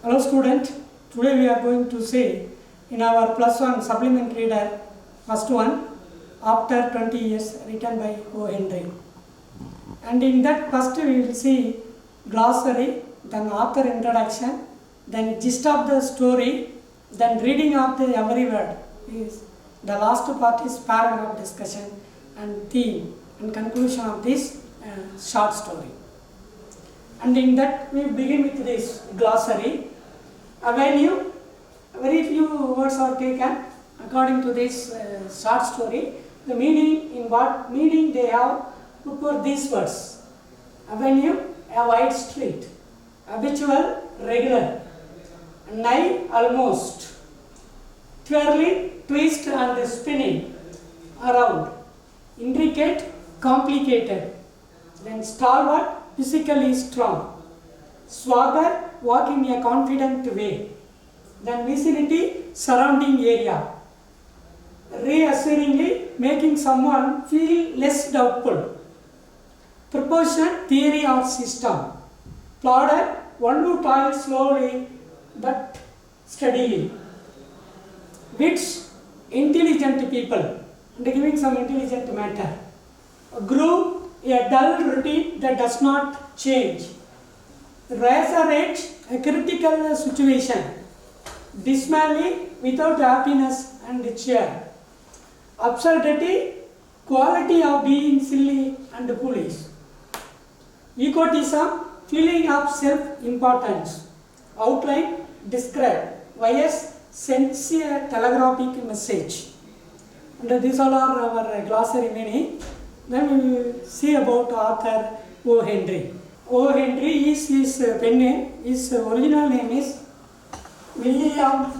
Hello student, today we are going to see in our plus one supplement reader first one after 20 years written by O. Henry. And in that first we will see glossary, then author introduction, then gist of the story, then reading of the every word. The last part is paragraph discussion and theme and conclusion of this short story. And in that we begin with this glossary. Avenue, very few words are taken according to this short story. The meaning, in what meaning they have put for these words. Avenue, a wide street. Habitual, regular. Nigh, almost. Twirling, twist and spinning around. Intricate, complicated. Then stalwart, physically strong. Swagger, walk in a confident way. Then vicinity, surrounding area. Reassuringly, making someone feel less doubtful. Proportion, theory or system. Plodder, one who toils slowly but steadily. Wits, intelligent people, and giving some intelligent matter. Groove, a dull routine that does not change. Razor edge, a critical situation. Dismally, without happiness and cheer. Absurdity, quality of being silly and foolish. Egotism, feeling of self-importance. Outline, describe. YS, sends a telegraphic message. And these all are our glossary meaning. Then we will see about author O. Henry. O. Henry is his pen name. His original name is William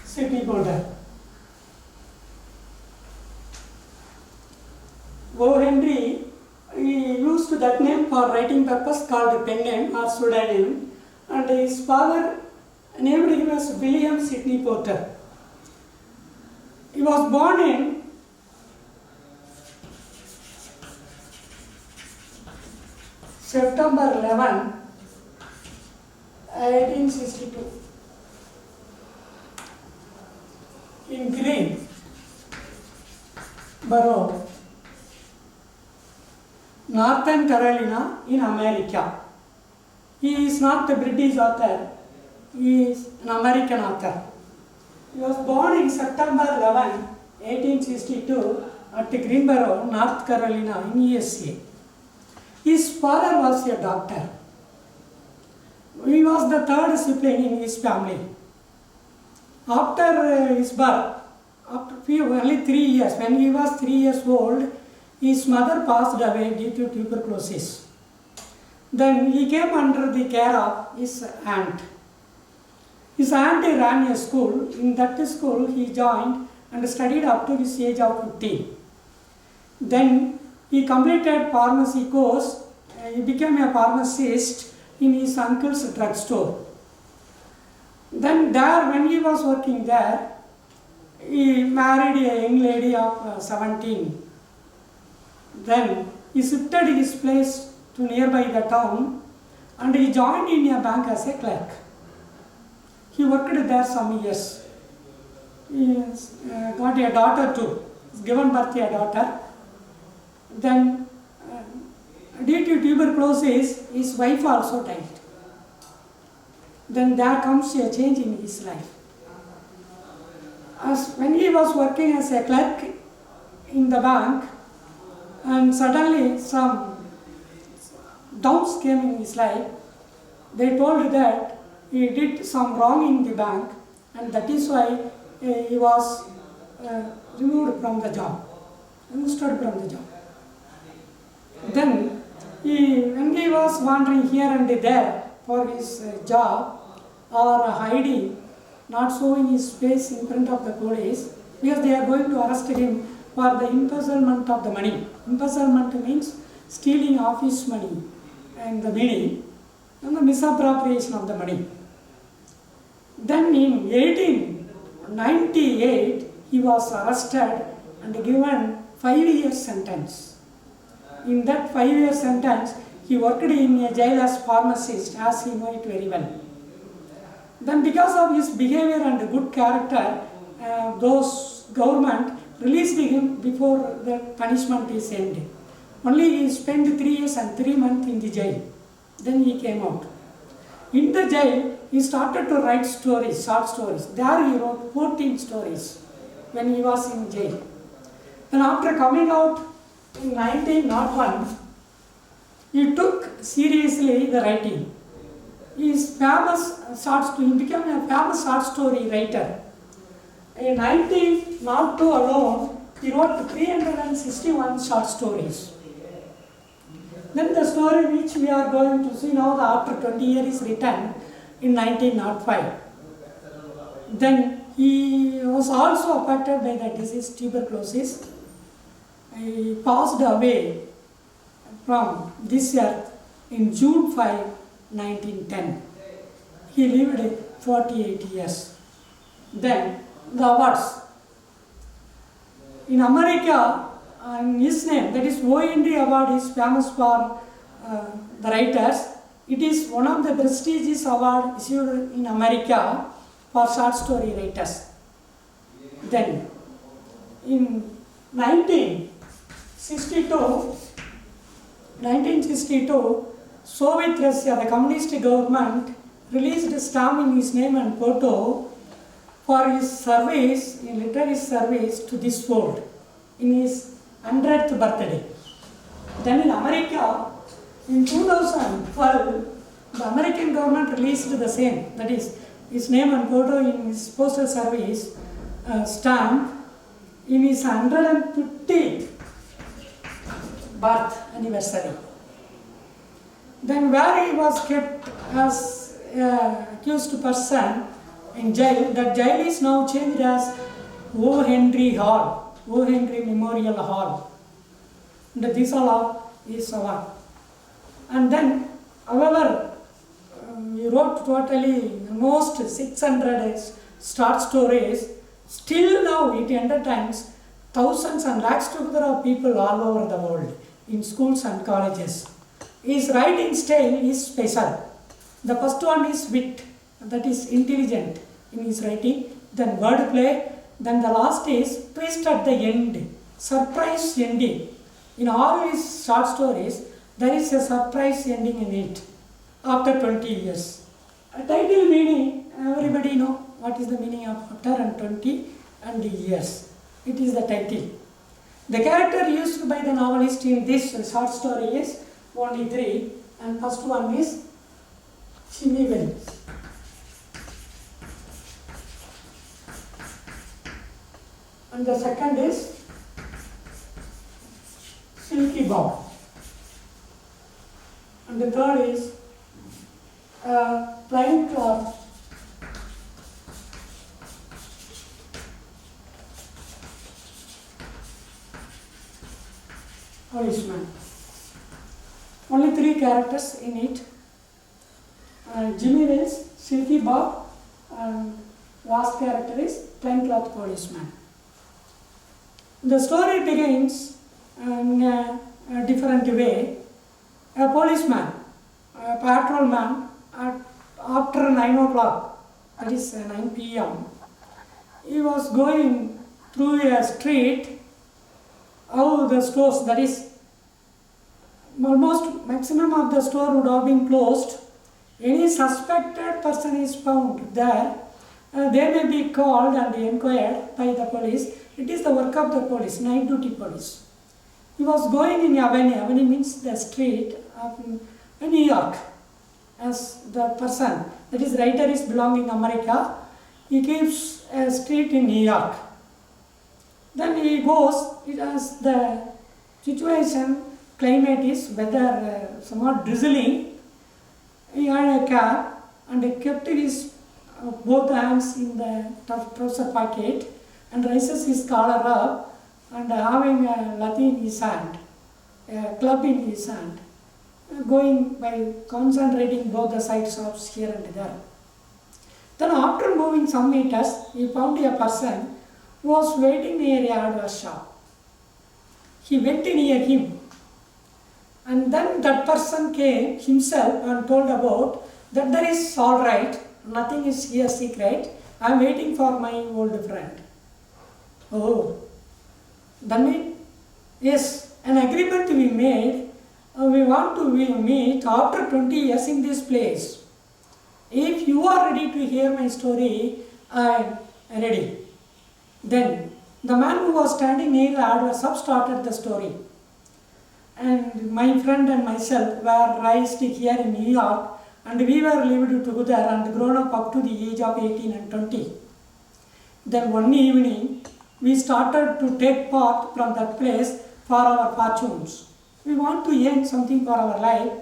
Sidney Porter. O. Henry, he used that name for writing purpose called pen name or pseudonym, and his father named him as William Sidney Porter. He was born in September 11, 1862 in Greensboro, Northern Carolina in America. He is not a British author, he is an American author. He was born in September 11, 1862 at Greensboro, North Carolina in USA. His father was a doctor. He was the third sibling in his family. After his birth, after only 3 years, when he was 3 years old, his mother passed away due to tuberculosis. Then he came under the care of his aunt. His aunt ran a school. In that school he joined and studied up to his age of 15. Then he completed pharmacy course. He became a pharmacist in his uncle's drugstore. Then there, when he was working there, he married a young lady of 17. Then he shifted his place to nearby the town and he joined in a bank as a clerk. He worked there some years. He got a daughter too. He's given birth to a daughter. Then due to tuberculosis, his wife also died. Then there comes a change in his life. As when he was working as a clerk in the bank, and suddenly some downs came in his life. They told that he did some wrong in the bank, and that is why he was removed from the job, removed from the job. Then when he was wandering here and there for his job or hiding, not showing his face in front of the police, because they are going to arrest him for the embezzlement of the money. Embezzlement means stealing office money and the meaning and the misappropriation of the money. Then in 1898, he was arrested and given 5-year sentence. In that 5-year sentence, he worked in a jail as pharmacist, as he know it very well. Then because of his behavior and good character, those government released him before the punishment is ended. Only he spent 3 years and 3 months in the jail. Then he came out. In the jail, he started to write stories, short stories. There he wrote 14 stories when he was in jail. Then after coming out in 1901, he took seriously the writing. He became a famous short story writer. In 1902 alone, he wrote 361 short stories. Then the story which we are going to see now, after 20 years, is written in 1905. Then he was also affected by the disease tuberculosis. He passed away from this earth in June 5, 1910. He lived 48 years. Then the awards. In America, his name, that is O.N.D. award, is famous for the writers. It is one of the prestigious awards issued in America for short story writers. Then in 1962, Soviet Russia, the communist government, released a stamp in his name and photo for his service, in literary service to this world, in his 100th birthday. Then in America, in 2012, the American government released the same, that is, his name and photo in his postal service stamp in his 150th birth anniversary. Then where he was kept as accused person in jail, that jail is now changed as O. Henry Hall, O. Henry Memorial Hall. And these all are his award. And then, however, he wrote totally almost 600 short stories. Still now it entertains thousands and lakhs together of people all over the world in schools and colleges. His writing style is special. The first one is wit, that is intelligent in his writing, then wordplay, then the last is twist at the end, surprise ending. In all his short stories, there is a surprise ending in it after 20 years. A title meaning, everybody know what is the meaning of after and 20 and years. It is the title. The character used by the novelist in this short story is only 3, and first one is Jimmy Wells. And the second is Silky Bob. And the third is Plain Cloth Policeman. Only 3 characters in it. Jimmy Wells, Silky Bob, and last character is Plaincloth Policeman. The story begins in a different way. A policeman, a patrolman, after 9 o'clock, that is 9 p.m., he was going through a street. All the stores, that is, almost maximum of the store would have been closed. Any suspected person is found there. They may be called and inquired by the police. It is the work of the police, night duty police. He was going in Avenue. Avenue means the street of New York. As the person, that is, writer is belonging America. He keeps a street in New York. Then he goes, as the situation, climate is weather somewhat drizzling. He had a cap and kept his both hands in the trouser pocket and raises his collar up and having a lathi in his hand, a club in his hand, going by concentrating both the side shops here and there. Then after moving some meters, he found a person was waiting near a hardware shop. He went near him, and then that person came himself and told about that there is all right, nothing is here secret, I am waiting for my old friend. Oh, then yes, an agreement we made, we want to meet after 20 years in this place. If you are ready to hear my story, I am ready. Then the man who was standing near the hardware shop started the story. And my friend and myself were raised here in New York, and we were lived together and grown up to the age of 18 and 20. Then one evening, we started to take part from that place for our fortunes. We want to earn something for our life,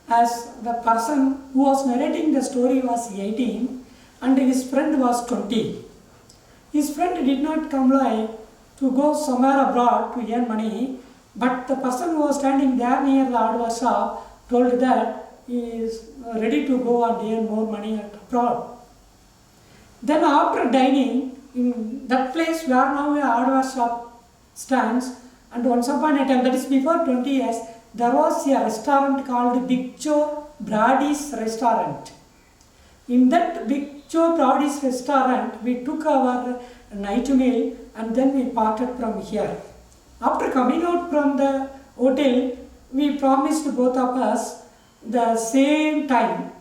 as the person who was narrating the story was 18 and his friend was 20. His friend did not come to go somewhere abroad to earn money, but the person who was standing there near the hardware shop told that he is ready to go and earn more money abroad. Then after dining in that place where now a hardware shop stands, and once upon a time, that is before 20 years, there was a restaurant called Big Joe Brady's restaurant. In that Big Joe Brady's restaurant, we took our night meal and then we parted from here. After coming out from the hotel, we promised both of us the same time,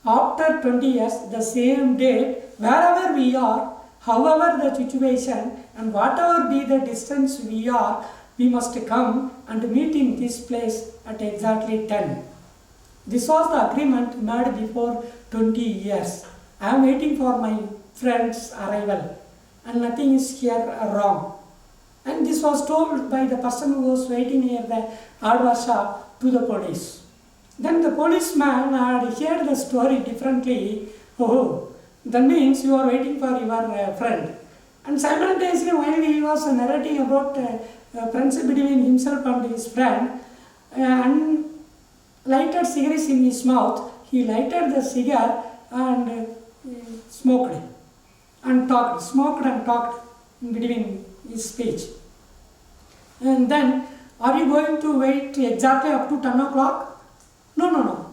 after 20 years, the same day, wherever we are, however the situation and whatever be the distance we are, we must come and meet in this place at exactly 10. This was the agreement made before 20 years. I am waiting for my friend's arrival and nothing is here wrong. And this was told by the person who was waiting near the hardware shop to the police. Then the policeman had heard the story differently. Oh, that means you are waiting for your friend. And simultaneously, while he was narrating about friendship between himself and his friend, and lighted cigarettes in his mouth, he lighted the cigar and smoked and talked in between his speech. And then, are you going to wait exactly up to 10 o'clock? No.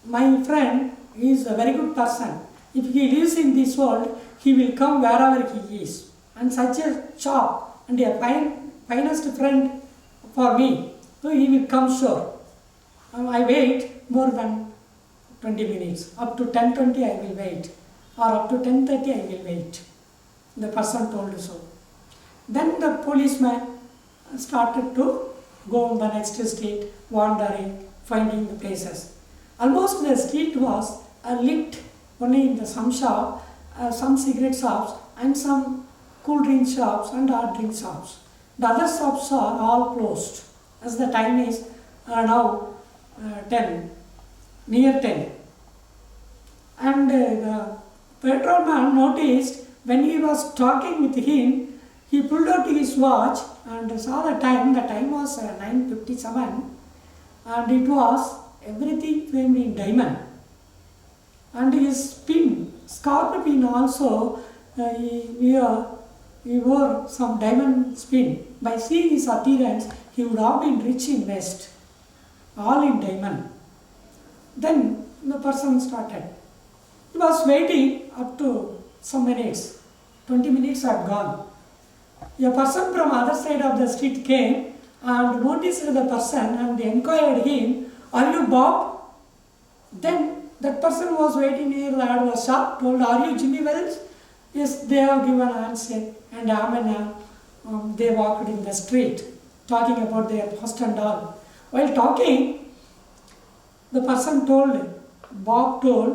My friend is a very good person. If he lives in this world, he will come wherever he is. And such a sharp and a finest friend for me, so he will come sure. I wait more than 20 minutes. Up to 10:20 I will wait, or up to 10:30 I will wait. The person told so. Then the policeman started to go on the next street, wandering, finding the places. Almost the street was lit only in some shop, some cigarette shops and some cool drink shops and hot drink shops. The other shops are all closed, as the time is now 10, near 10. And the patrolman noticed when he was talking with him, he pulled out his watch and saw the time. The time was 9:57 and it was everything framed in diamond. And his pin, scarf pin also, he wore some diamond pin. By seeing his appearance, he would have been rich in West, all in diamond. Then the person started. He was waiting up to some minutes. 20 minutes had gone. A person from other side of the street came and noticed the person and inquired him, "Are you Bob?" Then that person was waiting near the hardware shop, told, "Are you Jimmy Wells?" Yes, they have given an answer. And they walked in the street, talking about their past and all. While talking, the person told, Bob told,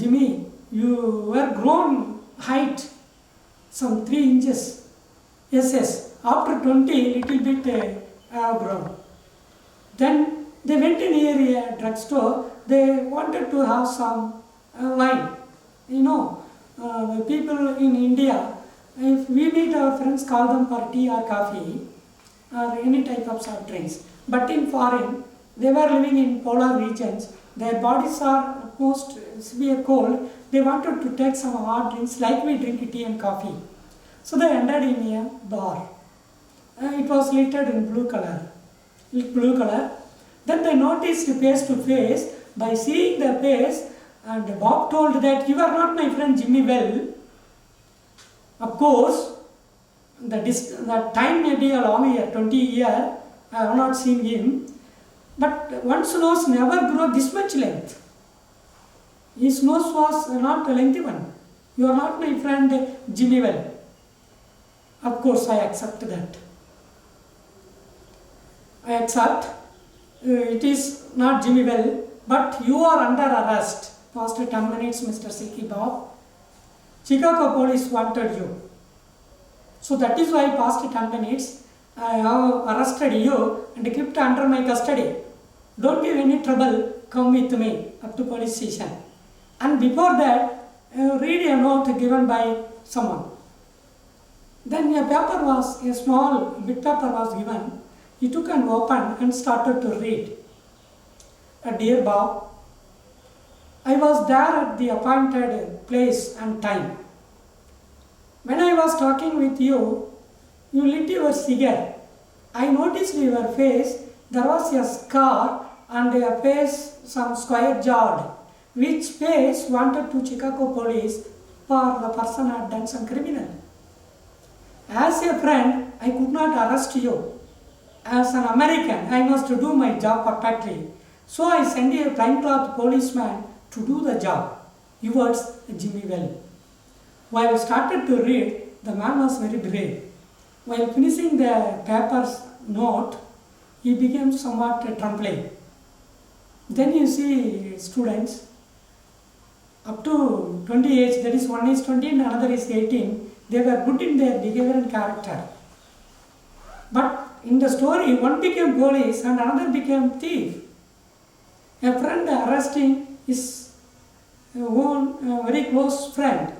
"Jimmy, you were grown height, some 3 inches. Yes. After 20, little bit have grown." Then they went near a drugstore. They wanted to have some wine. The people in India, if we meet our friends, call them for tea or coffee or any type of soft drinks. But in foreign, they were living in polar regions. Their bodies are most severe cold. They wanted to take some hot drinks like we drink tea and coffee. So they entered in a bar. It was littered in blue color. Then they noticed face to face. By seeing the face, and Bob told that you are not my friend Jimmy Well. Of course, the time may be a long year, 20 years. I have not seen him. But one's nose never grew this much length. His nose was not a lengthy one. You are not my friend Jimmy Well. Of course, I accept that. I accept. It is not Jimmy Well, but you are under arrest. Past 10 minutes, Mr. Silky Bob. Chicago police wanted you. So that is why past 10 minutes, I have arrested you and kept under my custody. Don't give any trouble, come with me up to police station. And before that, read a note given by someone. Then a small bit paper was given. He took and opened and started to read. Dear Bob, I was there at the appointed place and time. When I was talking with you, you lit your cigar. I noticed your face, there was a scar and a face some square jawed, which face wanted to Chicago police for the person had done some criminal. As a friend, I could not arrest you. As an American, I must do my job perfectly. So I sent a plaincloth policeman to do the job. Yours, Jimmy Well. While I started to read, the man was very brave. While finishing the paper's note, he became somewhat trembling. Then you see students up to 20 age, that is one is 20 and another is 18, they were good in their behavior and character. But in the story, one became police and another became thief. A friend arresting his own very close friend.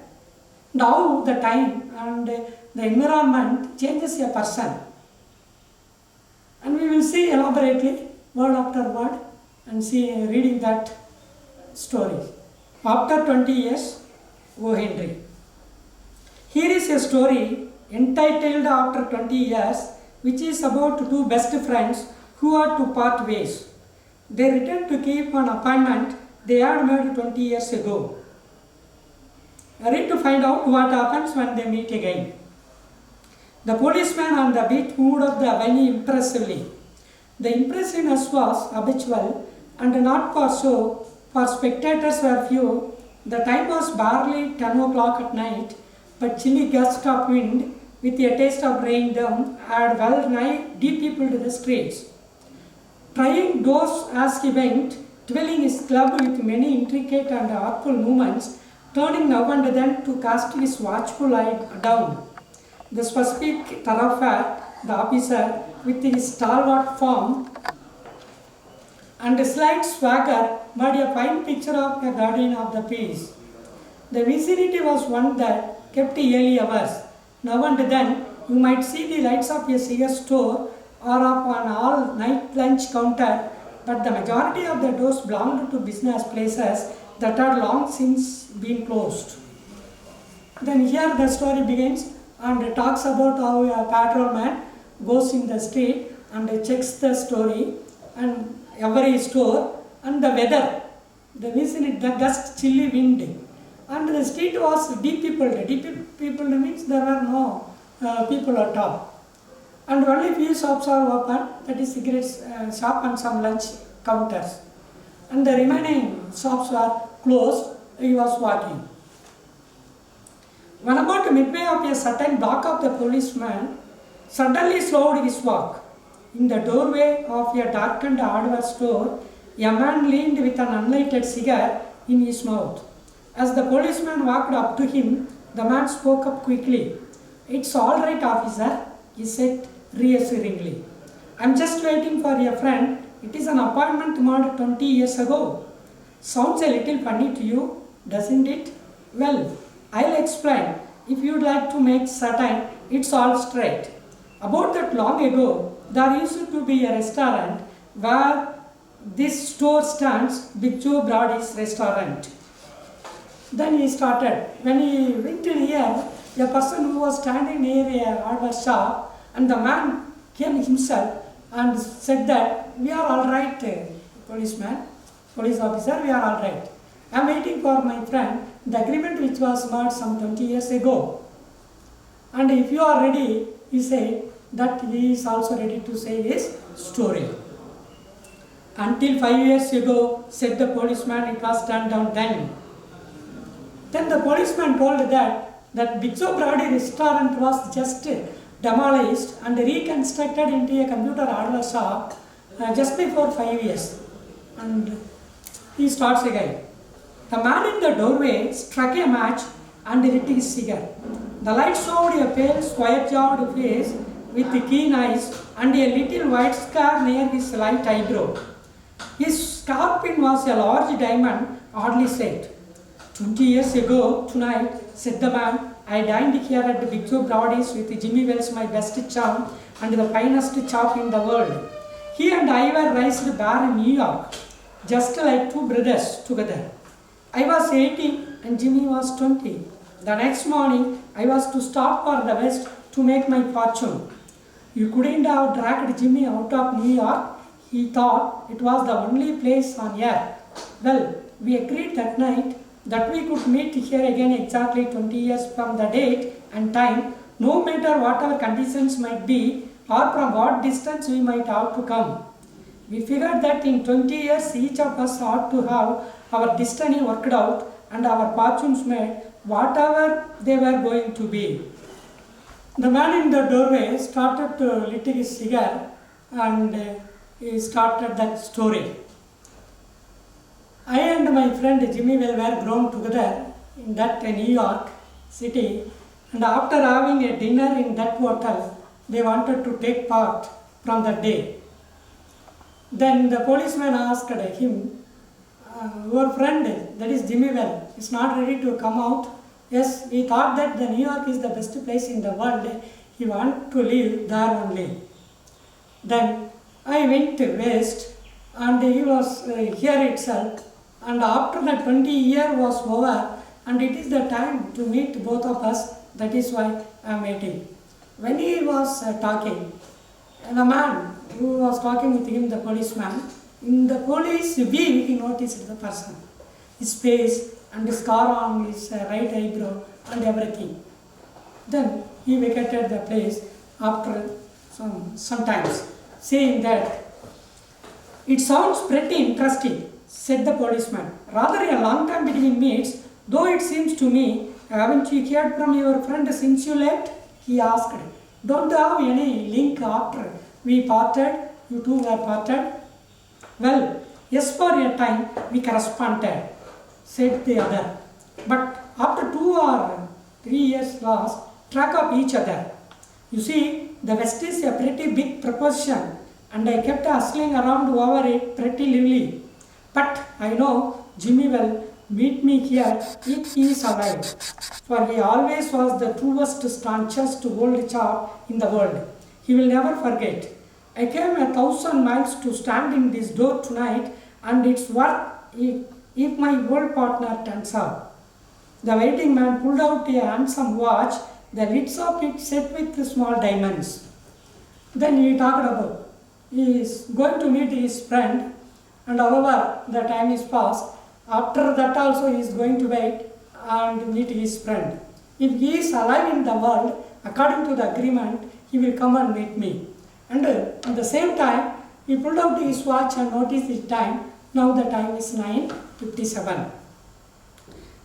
Now the time and the environment changes a person. And we will see elaborately, word after word, and see reading that story. After 20 years, O. Henry. Here is a story entitled After 20 Years, which is about two best friends who are to part ways. They return to keep an appointment they had made 20 years ago. Read to find out what happens when they meet again. The policeman on the beat moved up the avenue impressively. The impressiveness was habitual and not for show, for spectators were few. The time was barely 10 o'clock at night, but chilly gust of wind with a taste of rain down had well nigh de-peopled the streets. Trying doors as he went, twirling his club with many intricate and artful movements, turning now and then to cast his watchful eye down the specific thoroughfare, the officer with his stalwart form and a slight swagger made a fine picture of a guardian of the peace. The vicinity was one that kept early hours. Now and then you might see the lights of a cigar store or of an all-night lunch counter, but the majority of the doors belonged to business places that had long since been closed. Then here the story begins and talks about how a patrolman goes in the street and checks the story and every store and the weather, the vicinity, the gust, chilly wind, and the street was de-peopled. De-peopled means there were no people at all. And only few shops are open, that is cigarettes shop and some lunch counters. And the remaining shops were closed, he was walking. When about midway of a certain block of the policeman suddenly slowed his walk. In the doorway of a darkened hardware store, a man leaned with an unlighted cigar in his mouth. As the policeman walked up to him, the man spoke up quickly. "It's all right, officer," he said reassuringly. "I'm just waiting for a friend. It is an appointment made 20 years ago. Sounds a little funny to you, doesn't it? Well, I'll explain. If you'd like to make certain it's all straight. About that long ago, there used to be a restaurant where this store stands, Big Joe Brody's restaurant." Then he started. When he went in here, a person who was standing near a hardware shop, and the man came himself and said that we are all right, police officer, we are all right. I am waiting for my friend, the agreement which was made some 20 years ago. And if you are ready, he said that he is also ready to say his story. Until 5 years ago, said the policeman, it was turned down then. Then the policeman told that Big Joe Brady restaurant was just demolished and reconstructed into a computer hardware shop just before 5 years. And he starts again. The man in the doorway struck a match and lit his cigar. The light showed a pale, square-jawed face with keen eyes and a little white scar near his light eyebrow. His scarf pin was a large diamond, oddly shaped. 20 years ago tonight, said the man, I dined here at Big Joe Brody's with Jimmy Wells, my best chum and the finest chap in the world. He and I were raised bare in New York, just like two brothers together. I was 18 and Jimmy was 20. The next morning, I was to start for the West to make my fortune. You couldn't have dragged Jimmy out of New York. He thought it was the only place on earth. Well, we agreed that night that we could meet here again exactly 20 years from the date and time, no matter what our conditions might be or from what distance we might have to come. We figured that in 20 years each of us ought to have our destiny worked out and our fortunes made, whatever they were going to be. The man in the doorway started to lit his cigar and he started that story. I and my friend Jimmy were grown together in that New York city, and after having a dinner in that hotel, they wanted to take part from that day. Then the policeman asked him, your friend, that is Jimmy Well, is not ready to come out. Yes, we thought that the New York is the best place in the world. He wanted to live there only. Then I went west and he was here itself. And after the 20 year was over and it is the time to meet both of us, that is why I am waiting. When he was talking, the man who was talking with him, the policeman, in the police view he noticed the person, his face and the scar on his right eyebrow and everything. Then he vacated the place after some times, saying that it sounds pretty interesting, said the policeman. Rather a long time between meets, though it seems to me. Haven't you heard from your friend since you left? He asked. Don't you have any link after we parted? You two were parted? Well, yes, for a time we corresponded, said the other. But after 2 or 3 years lost track of each other. You see, the West is a pretty big proposition and I kept hustling around over it pretty lively. But I know Jimmy will meet me here if he is alive, for he always was the truest, staunchest old chap in the world. He will never forget. I came 1,000 miles to stand in this door tonight, and it's worth if my old partner turns up. The waiting man pulled out a handsome watch, the lids of it set with small diamonds. Then he talked about he is going to meet his friend, and however the time is past. After that also he is going to wait and meet his friend. If he is alive in the world, according to the agreement, he will come and meet me. And at the same time, he pulled out his watch and noticed the time. Now the time is 9:57.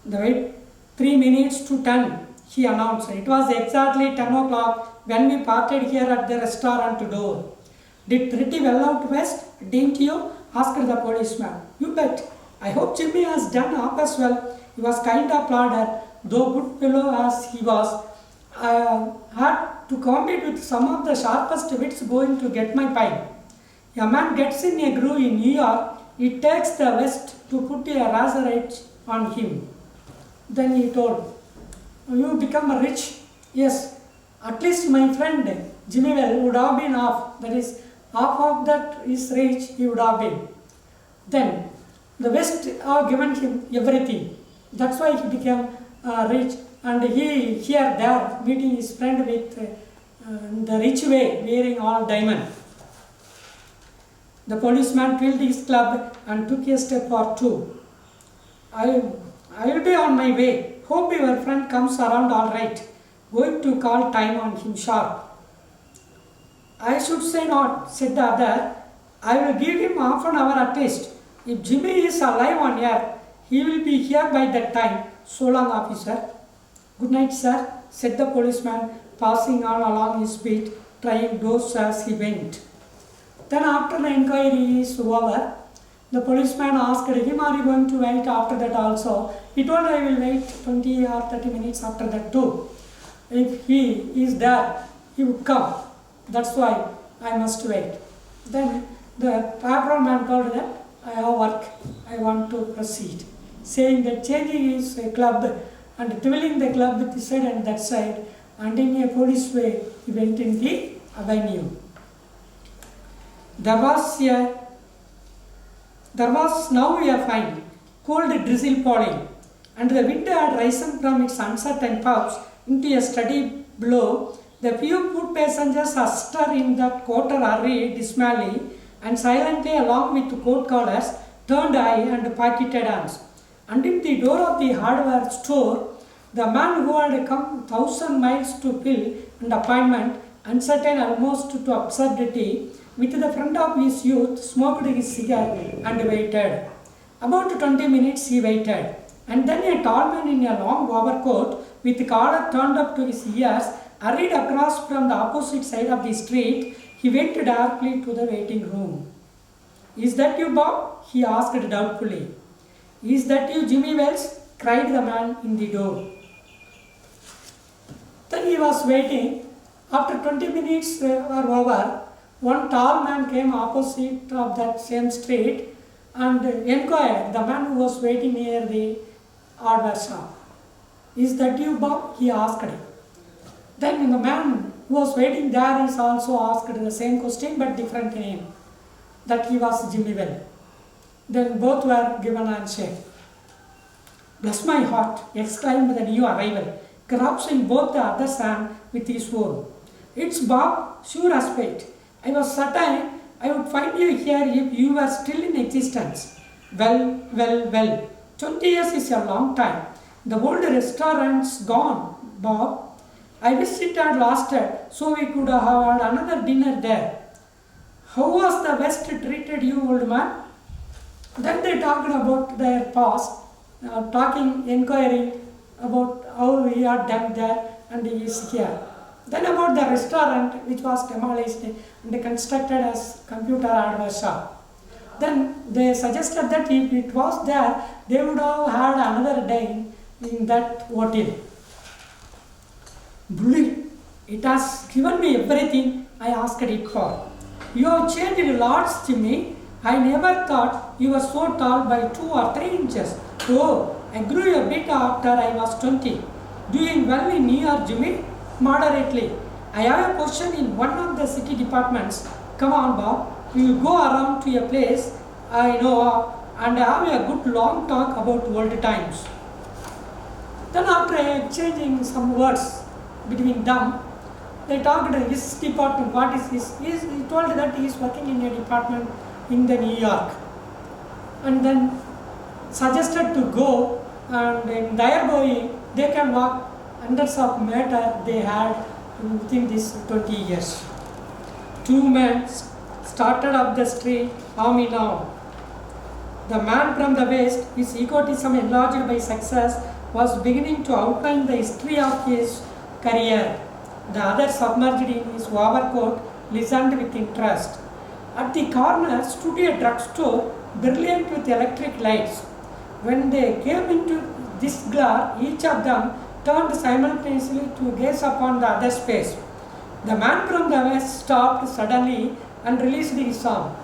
The wait 3 minutes to 10, he announced. It was exactly 10 o'clock when we parted here at the restaurant door. Did pretty well out west, didn't you? Asked the policeman. You bet. I hope Jimmy has done up as well. He was kind of plodder, though good fellow as he was. I had to compete with some of the sharpest wits going to get my pie. A man gets in a groove in New York, it takes the West to put a razor edge on him. Then he told, you become rich? Yes, at least my friend Jimmy Well would have been half, that is, half of that is rich he would have been. Then the West have given him everything. That's why he became rich and he here there meeting his friend with the rich way, wearing all diamond. The policeman filled his club and took a step or two. I will be on my way. Hope your friend comes around all right. Going to call time on him sharp. I should say not, said the other. I will give him half an hour at least. If Jimmy is alive on air, he will be here by that time. So long, officer. Good night, sir, said the policeman, passing on along his beat, trying doors as he went. Then after the inquiry is over, the policeman asked him, are you going to wait after that also? He told, I will wait 20 or 30 minutes after that too. If he is there, he would come. That's why I must wait. Then the patrolman told that, I have work, I want to proceed. Saying that changing his club and twirling the club this side and that side, and in a police way, he went in the avenue. There was now a fine, cold drizzle falling, and the wind had risen from its uncertain puffs into a steady blow. The few foot passengers astir in that quarter hurried dismally and silently along with coat collars, turned eye and pocketed hands. And in the door of the hardware store, the man who had come 1,000 miles to fill an appointment, uncertain almost to absurdity, with the friend of his youth, smoked his cigar and waited. About 20 minutes he waited, and then a tall man in a long overcoat with the collar turned up to his ears hurried across from the opposite side of the street. He went darkly to the waiting room. Is that you, Bob? He asked doubtfully. Is that you, Jimmy Wells? Cried the man in the door. Then he was waiting. After 20 minutes were over, one tall man came opposite of that same street and inquired the man who was waiting near the hardware shop. Is that you, Bob? He asked. Then the man who was waiting there is also asked the same question but different name, that he was Jimmy Well. Then both were given handshake. Bless my heart, exclaimed the new arrival, grasping both the other's hand with his own. It's Bob, sure as fate. I was certain I would find you here if you were still in existence. Well, 20 years is a long time. The old restaurant's gone, Bob. I wish it had lasted so we could have had another dinner there. How was the West treated you, old man? Then they talked about their past, inquiring about how he had done there and he is here. Then about the restaurant which was demolished and constructed as computer hardware shop. Then they suggested that if it was there, they would have had another day in that hotel. Bully, it has given me everything I asked it for. You have changed lots, Jimmy. I never thought you were so tall by 2 or 3 inches. Oh, I grew a bit after I was 20. Doing well in New York, Jimmy? Moderately. I have a position in one of the city departments. Come on, Bob. We will go around to a place I know of and have a good long talk about old times. Then after exchanging some words between them, they talked his department. What is his? He told that he is working in a department in the New York. And then suggested to go, and in their going, they can walk hundreds of meters they had within these 20 years. 2 men started up the street, arm in arm. The man from the west, his egotism enlarged by success, was beginning to outline the history of his career. The other, submerged in his overcoat, listened with interest. At the corner stood a drugstore, brilliant with electric lights. When they came into this glare, each of them turned simultaneously to gaze upon the other's face. The man from the west stopped suddenly and released his arm.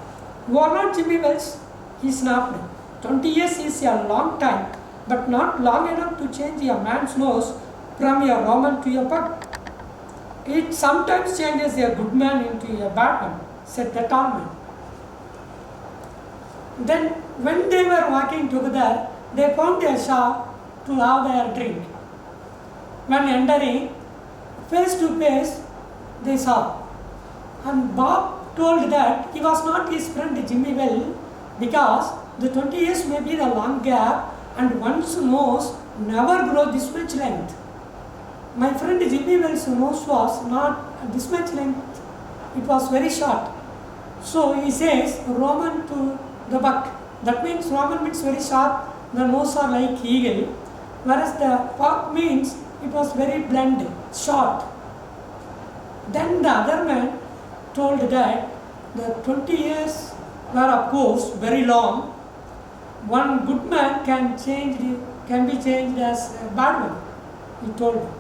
You are not Jimmy Wells? He snapped. 20 years is a long time, but not long enough to change a man's nose from a Roman to a pug. It sometimes changes a good man into a bad one, said the tall man. Then, when they were walking together, they found a shop to have their drink. when entering, face to face, they saw. And Bob told that he was not his friend Jimmy Well because the 20 years may be the long gap and one's nose never grow this much length. My friend Jimmy Well's nose was not this much length, it was very short. So he says Roman to the buck. That means Roman means very short, the nose are like eagle, whereas the buck means it was very blunt, short. Then the other man told that the 20 years were of course very long. One good man can be changed as a bad one, he told.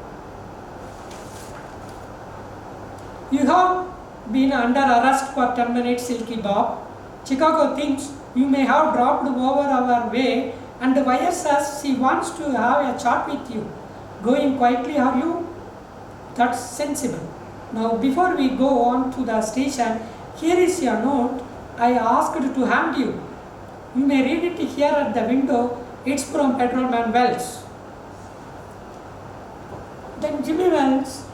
You have been under arrest for 10 minutes, Silky Bob. Chicago thinks you may have dropped over our way and wires says she wants to have a chat with you. Going quietly, are you? That's sensible. Now before we go on to the station, here is your note I asked to hand you. You may read it here at the window. It's from Patrolman Wells. Then Jimmy Wells,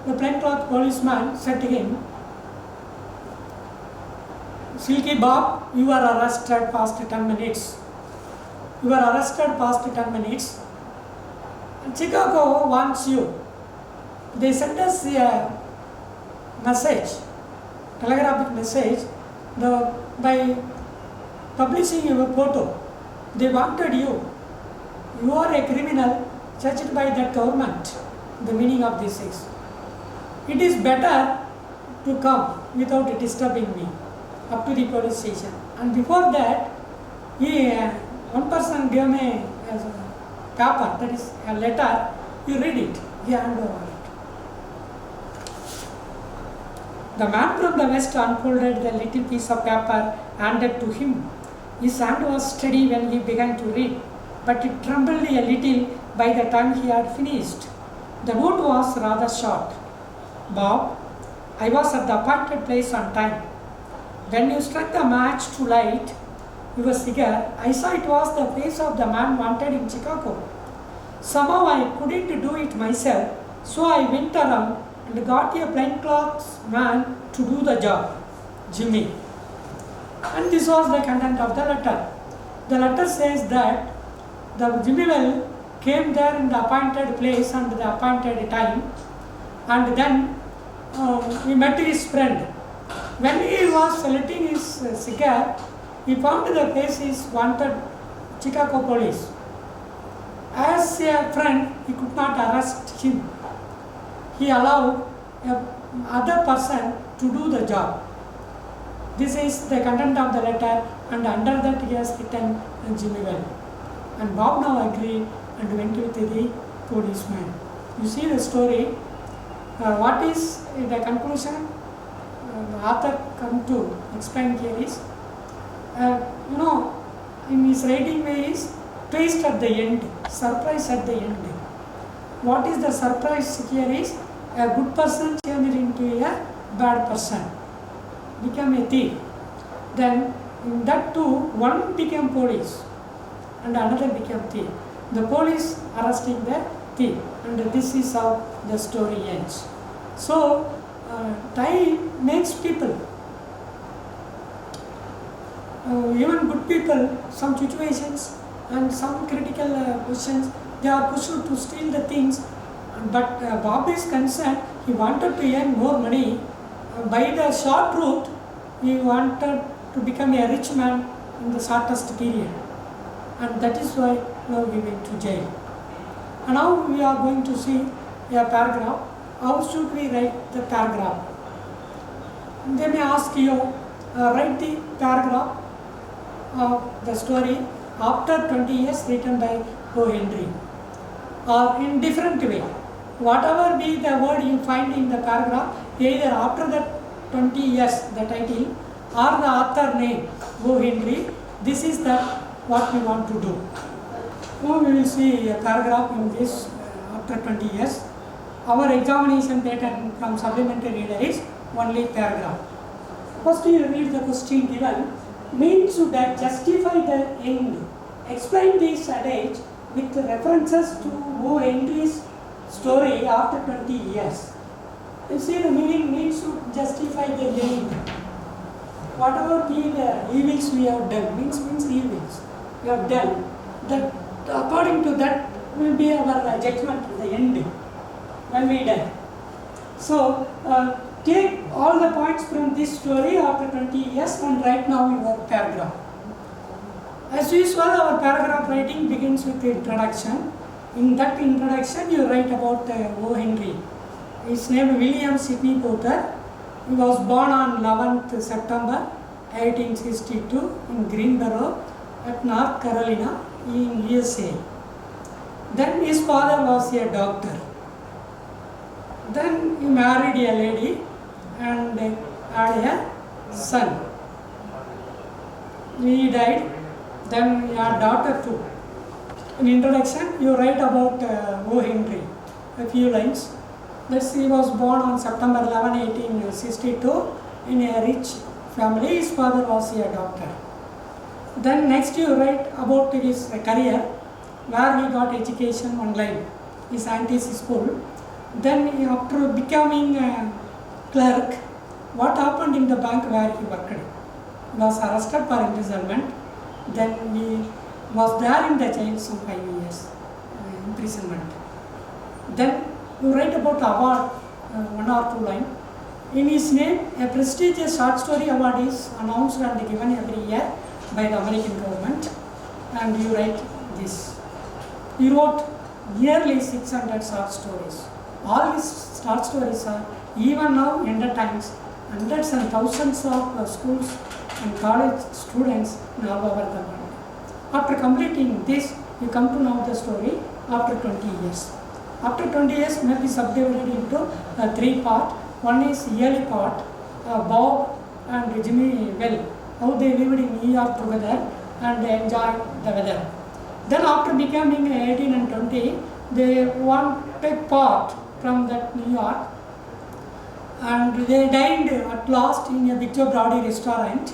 the plainclothes policeman, said to him, Silky Bob, you are arrested past 10 minutes. You are arrested past 10 minutes. And Chicago wants you. They sent us a message, telegraphic message, by publishing your photo. They wanted you. You are a criminal judged by the government. The meaning of this is, it is better to come without disturbing me up to the police station. And before that, one person gave me a paper, that is a letter, you read it, he handed over it. The man from the west unfolded the little piece of paper handed to him. His hand was steady when he began to read, but it trembled a little by the time he had finished. The note was rather short. Bob, I was at the appointed place on time. When you struck the match to light your cigar, I saw it was the face of the man wanted in Chicago. Somehow I couldn't do it myself, so I went around and got a plainclothes man to do the job, Jimmy. And this was the content of the letter. The letter says that the Jimmy Well came there in the appointed place and the appointed time, and then he met his friend. When he was lighting his cigar, he found the face is wanted Chicago police. As a friend, he could not arrest him. He allowed other person to do the job. This is the content of the letter, and under that he has written Jimmy Well. And Bob now agreed and went with the policeman. You see the story. What is the conclusion? The author come to explain here is, in his writing way is twist at the end, surprise at the end. What is the surprise here is, a good person changed into a bad person, become a thief. Then in that too, one became police and another became thief. The police arresting the thief, and this is how the story ends. So time makes people, even good people, some situations and some critical questions, they are pushed to steal the things. But Bob is concerned, he wanted to earn more money. By the short route, he wanted to become a rich man in the shortest period. And that is why now he went to jail. And now we are going to see a paragraph. How should we write the paragraph? They may ask you, write the paragraph of the story after 20 years written by O. Henry, or in different way. Whatever be the word you find in the paragraph, either after the 20 years, the title, or the author name, O. Henry, this is the what we want to do. Now we will see a paragraph in this after 20 years. Our examination pattern from supplementary reader is only paragraph. First you read the question given, means to justify the end. Explain this adage with references to O. Henry's story after 20 years. You see, the meaning needs to justify the end. Whatever be the evils we have done, means evils we have done, that according to that will be our judgment at the end when we die. So, take all the points from this story after 20 years and write now in your paragraph. As usual, our paragraph writing begins with the introduction. In that introduction, you write about O. Henry. His name is William Sidney Porter. He was born on 11th September 1862 in Greensboro at North Carolina in USA. Then his father was a doctor. Then he married a lady and had a son. He died. Then he had a daughter too. In introduction, you write about O. Henry, a few lines. Thus, he was born on September 11, 1862 in a rich family. His father was a doctor. Then next you write about his career, where he got education online, his auntie's school. Then after becoming a clerk, what happened in the bank where he worked? He was arrested for embezzlement. Then he was there in the jail some 5 years imprisonment. Then you write about award, 1 or 2 lines. In his name, a prestigious short story award is announced and given every year by the American government. And you write this. He wrote nearly 600 short stories. All his short stories are, even now in the times, hundreds and thousands of schools and college students in all over the world. After completing this, you come to know the story after 20 years. After 20 years, may be subdivided into 3 parts. One is yearly part, Bob and Jimmy Well, how they lived in New York together and they enjoyed the weather. Then after becoming 18 and 20, they want to take part from that New York, and they dined at last in a Victor Brody restaurant.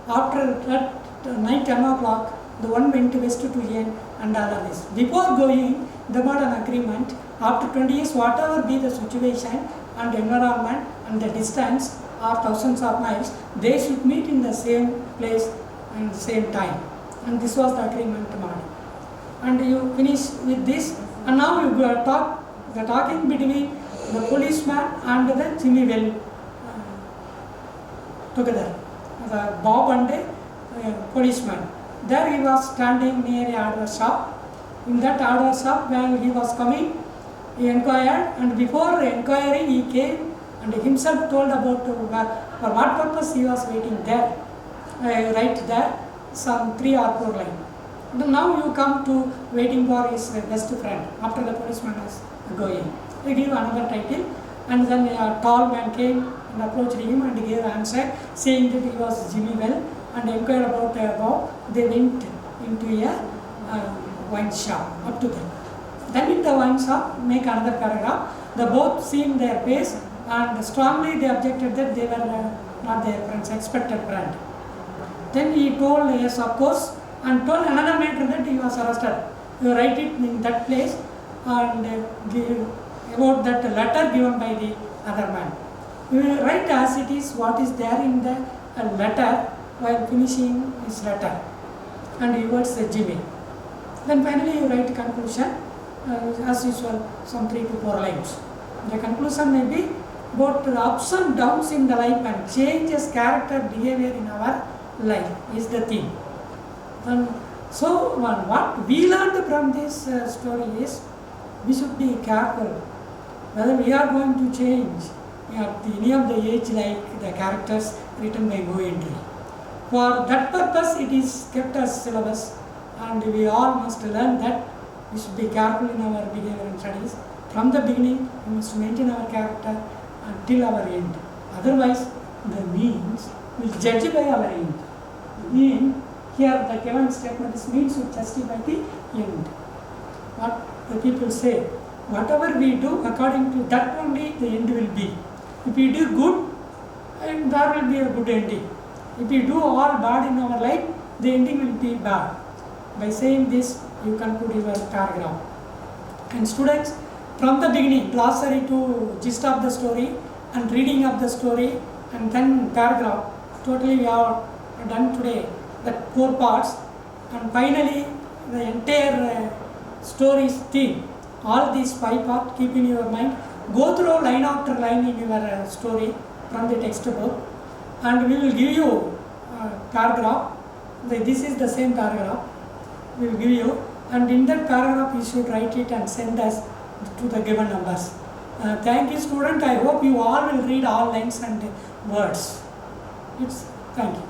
After that night 10 o'clock, the one went west to Yen and all of this. Before going, they made an agreement. After 20 years, whatever be the situation and environment and the distance or thousands of miles, they should meet in the same place and the same time. And this was the agreement made. And you finish with this. And now you talk the talking between the policeman and the Jimmy Well together. The Bob and the policeman. There he was standing near a hardware shop. In that hardware shop, when he was coming, he inquired, and before inquiring he came and himself told about for what purpose he was waiting there. Right there, some 3 or 4 lines. Now you come to waiting for his best friend after the policeman was going. They give another title, and then a tall man came and approached him and gave answer saying that he was Jimmy Well and inquired about Bob. They went into a wine shop up to them. Then in the wine shop, make another paragraph. They both seen their face and strongly they objected that they were not their friends, expected friend. Then he told yes, of course, and told another matter that he was arrested. You write it in that place and give about that letter given by the other man. You will write as it is what is there in the letter while finishing his letter and yours Jimmy. Then finally you write conclusion as usual, some 3 to 4 lines. The conclusion may be about the ups and downs in the life and changes character behavior in our life is the theme. And so what we learned from this story is we should be careful whether we are going to change at any of the age like the characters written by O. Henry. For that purpose it is kept as syllabus, and we all must learn that we should be careful in our behavior and studies. From the beginning we must maintain our character until our end. Otherwise the means will judge by our end. Mean here the given statement is means will justify the end. What the people say, whatever we do according to that only the end will be. If we do good, and there will be a good ending. If we do all bad in our life, the ending will be bad. By saying this, you conclude your paragraph. And students, from the beginning, glossary to gist of the story and reading of the story, and then paragraph. Totally we have done today the 4 parts, and finally the entire story's theme. All these 5 parts keep in your mind. Go through line after line in your story from the textbook, and we will give you paragraph. This is the same paragraph we will give you, and in that paragraph you should write it and send us to the given numbers. Thank you, student. I hope you all will read all lines and words. Thank you.